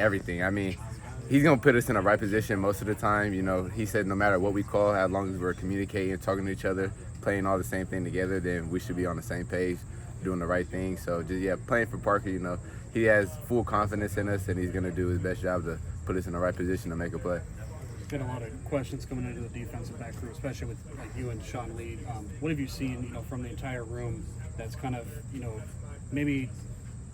everything. I mean, he's gonna put us in the right position most of the time. You know, he said no matter what we call, as long as we're communicating, talking to each other, playing all the same thing together, then we should be on the same page, doing the right thing. So just playing for Parker, you know, he has full confidence in us, and he's gonna do his best job to put us in the right position to make a play. Been a lot of questions coming into the defensive back crew, especially with like you and Sean Lee. What have you seen, you know, from the entire room that's kind of, you know, maybe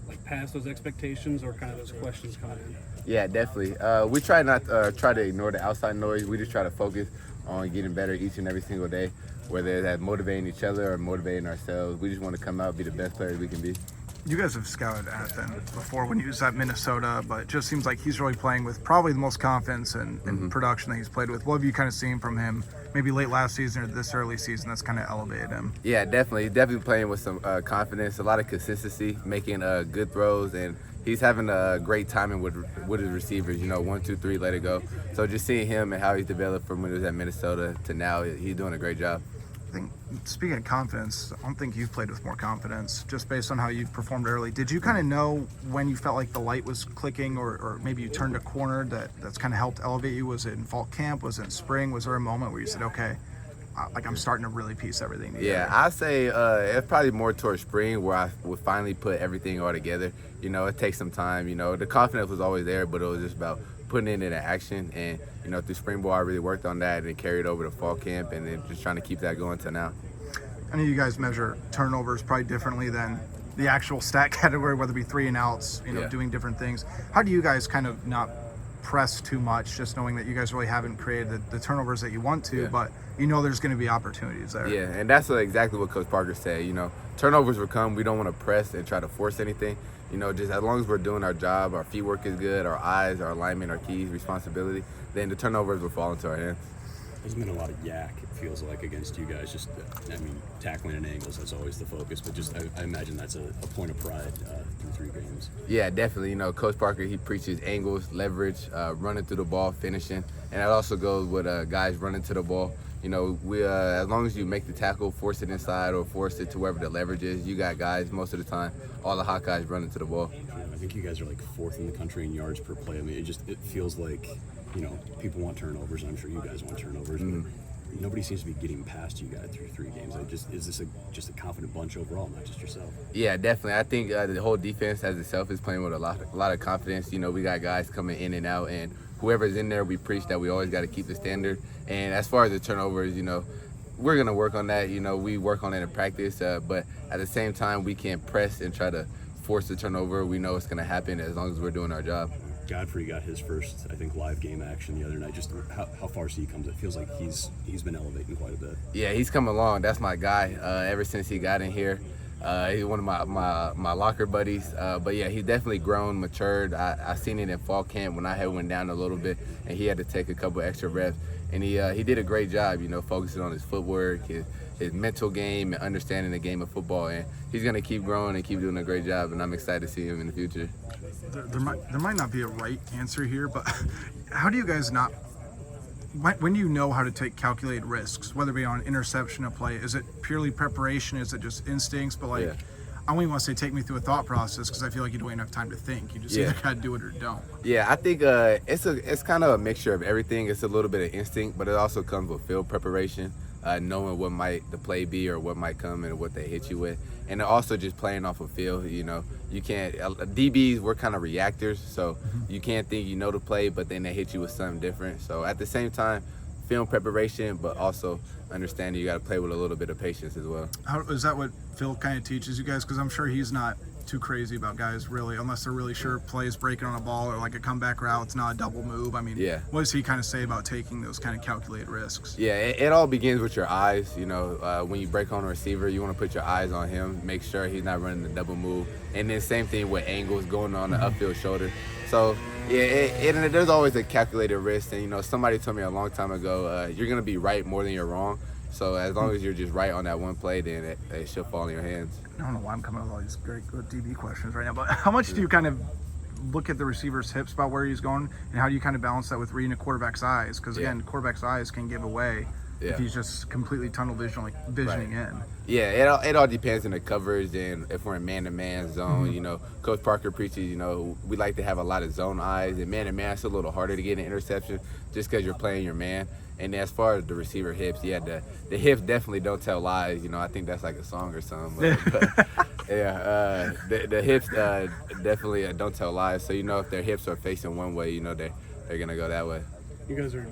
like past those expectations or kind of those questions coming in? Yeah, definitely. We try not try to ignore the outside noise. We just try to focus on getting better each and every single day, whether that's motivating each other or motivating ourselves. We just want to come out, be the best players we can be. You guys have scouted Athan before when he was at Minnesota, but it just seems like he's really playing with probably the most confidence and production that he's played with. What have you kind of seen from him maybe late last season or this early season that's kind of elevated him? Yeah, definitely. He's definitely playing with some confidence, a lot of consistency, making good throws, and he's having a great timing with his receivers. You know, 1, 2, 3, let it go. So just seeing him and how he's developed from when he was at Minnesota to now, he's doing a great job. I think, speaking of confidence, I don't think you've played with more confidence just based on how you've performed early. Did you kind of know when you felt like the light was clicking or maybe you turned a corner that's kind of helped elevate you? Was it in fall camp? Was it in spring? Was there a moment where you said, okay, like I'm starting to really piece everything together? Yeah, I say it's probably more towards spring where I would finally put everything all together. You know, it takes some time. You know, the confidence was always there, but it was just about putting it into action. And, you know, through spring ball, I really worked on that and carried over to fall camp and then just trying to keep that going to now. I know you guys measure turnovers probably differently than the actual stat category, whether it be 3 and outs, you know, doing different things. How do you guys kind of not press too much, just knowing that you guys really haven't created the turnovers that you want to, but you know there's going to be opportunities there? Yeah, and that's exactly what Coach Parker said. You know, turnovers will come. We don't want to press and try to force anything. You know, just as long as we're doing our job, our feet work is good, our eyes, our alignment, our keys, responsibility, then the turnovers will fall into our hands. There's been a lot of yak, it feels like, against you guys. Just, I mean, tackling and angles, that's always the focus, but just I imagine that's a point of pride through 3 games. Yeah, definitely. You know, Coach Parker, he preaches angles, leverage, running through the ball, finishing, and that also goes with guys running to the ball. You know, we as long as you make the tackle, force it inside or force it to wherever the leverage is, you got guys most of the time, all the hot guys running to the ball. Yeah, I think you guys are like 4th in the country in yards per play. I mean, it feels like, you know, people want turnovers, and I'm sure you guys want turnovers, but nobody seems to be getting past you guys through 3 games. Is this just a confident bunch overall, not just yourself? Yeah, definitely. I think the whole defense as itself is playing with a lot of confidence. You know, we got guys coming in and out, and whoever's in there, we preach that we always got to keep the standard. And as far as the turnovers, you know, we're going to work on that. You know, we work on it in practice, but at the same time, we can't press and try to force the turnover. We know it's going to happen as long as we're doing our job. Godfrey got his first, I think, live game action the other night. Just how far he comes, it feels like he's been elevating quite a bit. Yeah, he's come along. That's my guy. Ever since he got in here, he's one of my locker buddies. But yeah, he's definitely grown, matured. I seen it in fall camp when I had went down a little bit, and he had to take a couple extra reps. And he did a great job, you know, focusing on his footwork, his mental game, and understanding the game of football. And he's gonna keep growing and keep doing a great job. And I'm excited to see him in the future. There might not be a right answer here, but how do you guys not? When do you know how to take calculated risks, whether it be on interception or play? Is it purely preparation? Is it just instincts? But like, I don't even want to say take me through a thought process because I feel like you don't even have time to think. You just either gotta do it or don't. Yeah, I think it's kind of a mixture of everything. It's a little bit of instinct, but it also comes with field preparation, knowing what might the play be or what might come and what they hit you with, and also just playing off of field. You know, you can't DBs. We're kind of reactors, so you can't think you know the play, but then they hit you with something different. So at the same time, film preparation, but also understanding you got to play with a little bit of patience as well. How is that what Phil kind of teaches you guys? Because I'm sure he's not too crazy about guys really, unless they're really sure plays breaking on a ball or like a comeback route. It's not a double move. I mean, what does he kind of say about taking those kind of calculated risks? Yeah, it all begins with your eyes. You know, when you break on a receiver, you want to put your eyes on him, make sure he's not running the double move. And then same thing with angles going on the upfield shoulder. So yeah, there's always a calculated risk. And you know, somebody told me a long time ago, you're gonna be right more than you're wrong. So as long as you're just right on that one play, then it should fall in your hands. I don't know why I'm coming up with all these great good DB questions right now, but how much do you kind of look at the receiver's hips about where he's going, and how do you kind of balance that with reading a quarterback's eyes? Because again, quarterback's eyes can give away Yeah. if he's just completely tunnel visioning in. Yeah, it all depends on the coverage and if we're in man-to-man zone. You know, Coach Parker preaches, you know, we like to have a lot of zone eyes, and man-to-man it's a little harder to get an interception just because you're playing your man. And as far as the receiver hips, yeah, the hips definitely don't tell lies. You know, I think that's like a song or something. But yeah, the hips definitely don't tell lies. So, you know, if their hips are facing one way, you know, they're going to go that way. You guys are